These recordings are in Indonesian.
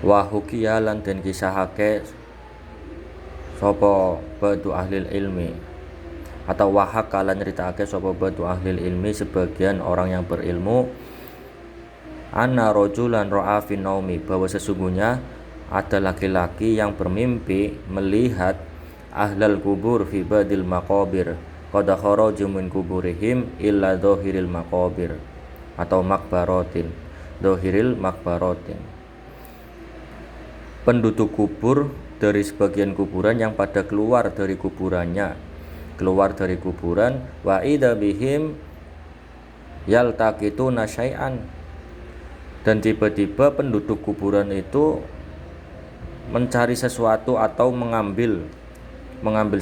Wa hukiya lan den kisahake sapa ba'du ahli ilmi, atau wahak kala nyeritakake sapa ba'du ahli ilmi sebagian orang yang berilmu, anna rajulan ra'a fi naumi, bahwa sesungguhnya ada laki-laki yang bermimpi melihat ahlal kubur fi badil maqabir qad kharaju min kuburihim illa dhahiril maqabir, atau makbaratin, dhahiril makbaratin, penduduk kubur dari sebagian kuburan yang pada keluar dari kuburan, wa idza bihim yaltaqituna syai'an, dan tiba-tiba penduduk kuburan itu mencari sesuatu atau mengambil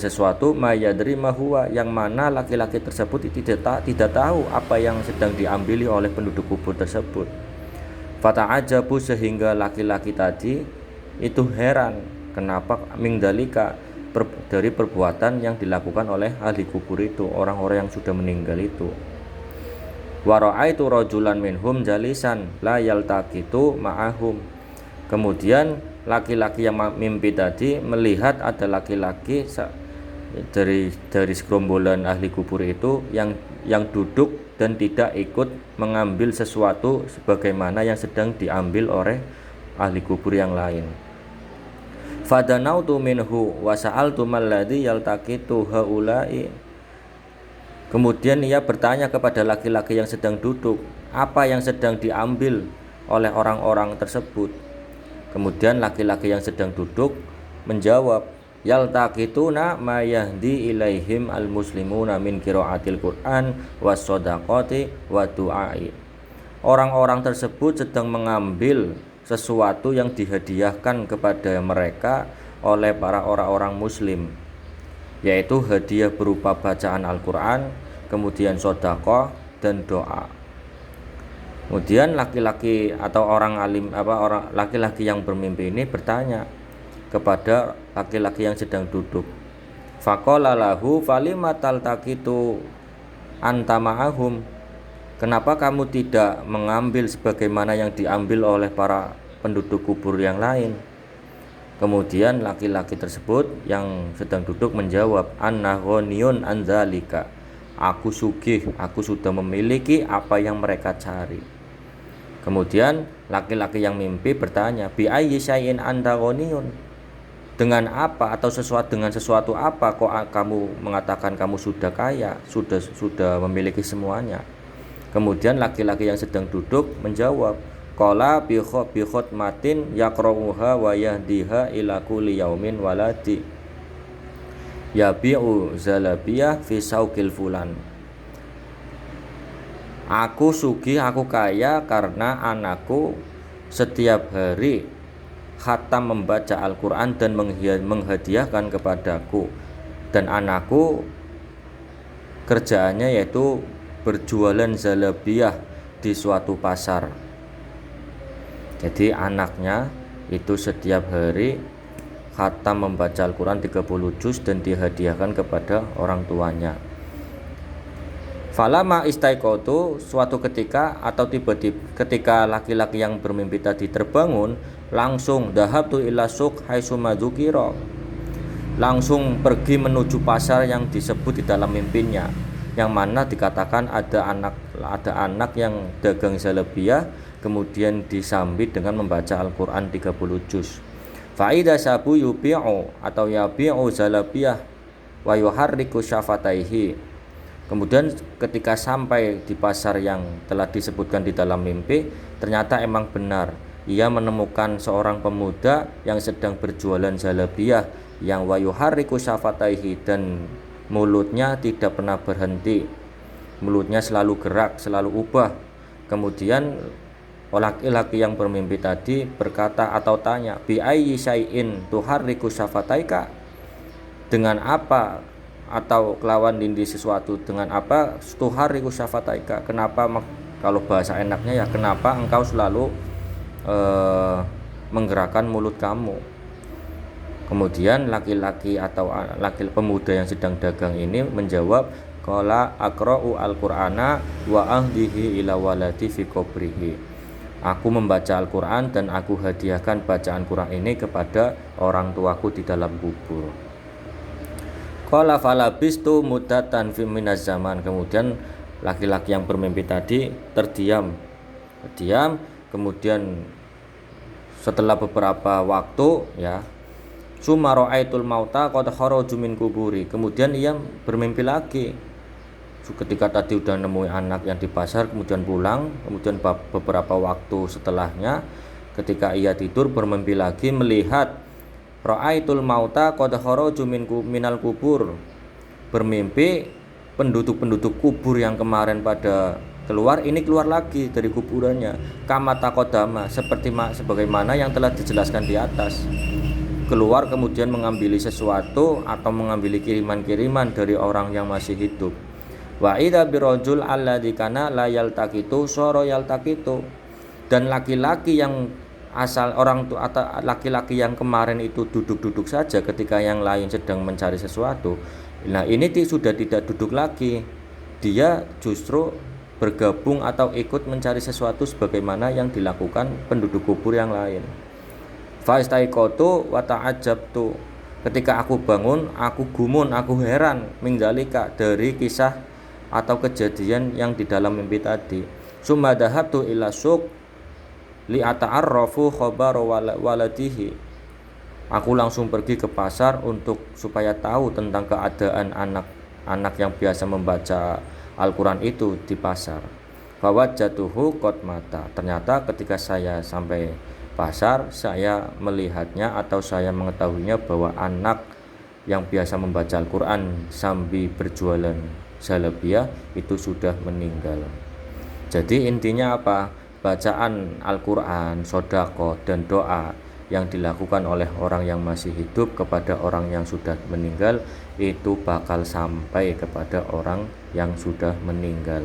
sesuatu, mayadri mahuwa, yang mana laki-laki tersebut tidak tahu apa yang sedang diambili oleh penduduk kubur tersebut. Fata'ajabu, sehingga laki-laki tadi itu heran kenapa mingdalika, dari perbuatan yang dilakukan oleh ahli kubur itu, orang-orang yang sudah meninggal itu. Wa ra'aitu rajulan minhum jalisan la yaltaqitu ma'ahum, kemudian laki-laki yang mimpi tadi melihat ada laki-laki dari segerombolan ahli kubur itu yang duduk dan tidak ikut mengambil sesuatu sebagaimana yang sedang diambil oleh ahli kubur yang lain. Fadanautu minhu wa sa'altu malladhi yaltaqitu haula'i, kemudian ia bertanya kepada laki-laki yang sedang duduk, apa yang sedang diambil oleh orang-orang tersebut. Kemudian laki-laki yang sedang duduk menjawab, yaltaqituna ma yahdi ilaihim almuslimuna min qiraatil Qur'an was shadaqati wa du'ai. Orang-orang tersebut sedang mengambil sesuatu yang dihadiahkan kepada mereka oleh para orang-orang muslim, yaitu hadiah berupa bacaan Al-Qur'an, kemudian sedekah dan doa. Kemudian laki-laki atau laki-laki yang bermimpi ini bertanya kepada laki-laki yang sedang duduk. Faqala lahu falima taltaqitu anta ma'ahum, kenapa kamu tidak mengambil sebagaimana yang diambil oleh para penduduk kubur yang lain? Kemudian laki-laki tersebut yang sedang duduk menjawab, anna ghaniyun anzalika, aku sugih, aku sudah memiliki apa yang mereka cari. Kemudian laki-laki yang mimpi bertanya, bi ayyi syai'in anta ghaniyun, dengan apa atau dengan sesuatu apa kok kamu mengatakan kamu sudah kaya, sudah memiliki semuanya? Kemudian laki-laki yang sedang duduk menjawab, qala bi khutmatin yaqra'uha wa yahdiha ila kulli yaumin waladi yabi'u zalabiyah fi sauqil fulan. Aku sugih, aku kaya karena anakku setiap hari khatam membaca Al-Quran dan menghadiahkan kepadaku, dan anakku kerjaannya yaitu berjualan zalabiyah di suatu pasar. Jadi anaknya itu setiap hari khatam membaca Al-Quran 30 juz dan dihadiahkan kepada orang tuanya. Falama istaiqatu, suatu ketika atau tiba-tiba ketika laki-laki yang bermimpi tadi terbangun, langsung dhahabtu ila suq haitsu madzukira, langsung pergi menuju pasar yang disebut di dalam mimpinya, yang mana dikatakan ada anak yang dagang zalabiyah, kemudian disambit dengan membaca Al-Quran 30 juz. Faida sabu yubi'u atau yabi'u zalabiyah wa yuharriku syafataihi. Kemudian ketika sampai di pasar yang telah disebutkan di dalam mimpi, ternyata emang benar, ia menemukan seorang pemuda yang sedang berjualan zalabiyah, yang wa yuharriku syafataihi, dan mulutnya tidak pernah berhenti, mulutnya selalu gerak, selalu ubah. Kemudian laki-laki yang bermimpi tadi berkata atau tanya, bi ayyi syai'in tuharriku syafataika, dengan apa atau kelawan dindi sesuatu, dengan apa tuhariku syafataika, kenapa, kalau bahasa enaknya ya, kenapa engkau selalu menggerakkan mulut kamu? Kemudian laki-laki pemuda yang sedang dagang ini menjawab, qala aqra'u al-Qur'ana wa ahdihi ila waladi fi qabrihi, Aku membaca Al-Quran dan aku hadiahkan bacaan Quran ini kepada orang tuaku di dalam kubur. Qala falabistu muddatan fi minaz zaman. Kemudian laki-laki yang bermimpi tadi terdiam, kemudian setelah beberapa waktu ya, summa ra'aitul mauta qad kharaju min kuburi. Kemudian ia bermimpi lagi. Ketika tadi udah nemuin anak yang di pasar, kemudian pulang, kemudian beberapa waktu setelahnya ketika ia tidur bermimpi lagi melihat ra'aitul mauta qad kharaju minal kubur. Bermimpi penduduk-penduduk kubur yang kemarin pada keluar, ini keluar lagi dari kuburannya. Kama taqaddama, sebagaimana yang telah dijelaskan di atas. Keluar kemudian mengambil sesuatu atau mengambil kiriman-kiriman dari orang yang masih hidup. Wa idza birajul alladzi kana la yaltaqitu sara yaltaqitu. Dan laki-laki yang asal orang itu atau laki-laki yang kemarin itu duduk-duduk saja ketika yang lain sedang mencari sesuatu. Nah, ini sudah tidak duduk lagi. Dia justru bergabung atau ikut mencari sesuatu sebagaimana yang dilakukan penduduk kubur yang lain. Fastaiqatu wa ta'ajjabtu. Ketika aku bangun, aku gumun, aku heran minggalika dari kisah atau kejadian yang di dalam mimpi tadi. Summa dhahabtu ila suq li ata'arrafu khabar waladihi. Aku langsung pergi ke pasar supaya tahu tentang keadaan anak yang biasa membaca Al-Quran itu di pasar. Fawajjatuhu qad mata. Ternyata ketika saya sampai pasar, saya melihatnya atau saya mengetahuinya bahwa anak yang biasa membaca Al-Quran sambil berjualan jalabiyah itu sudah meninggal. Jadi intinya apa? Bacaan Al-Quran, sodaqah dan doa yang dilakukan oleh orang yang masih hidup kepada orang yang sudah meninggal itu bakal sampai kepada orang yang sudah meninggal.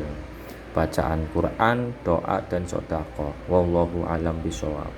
Bacaan Quran, doa dan sodaqah. Wallahu alam bishawab.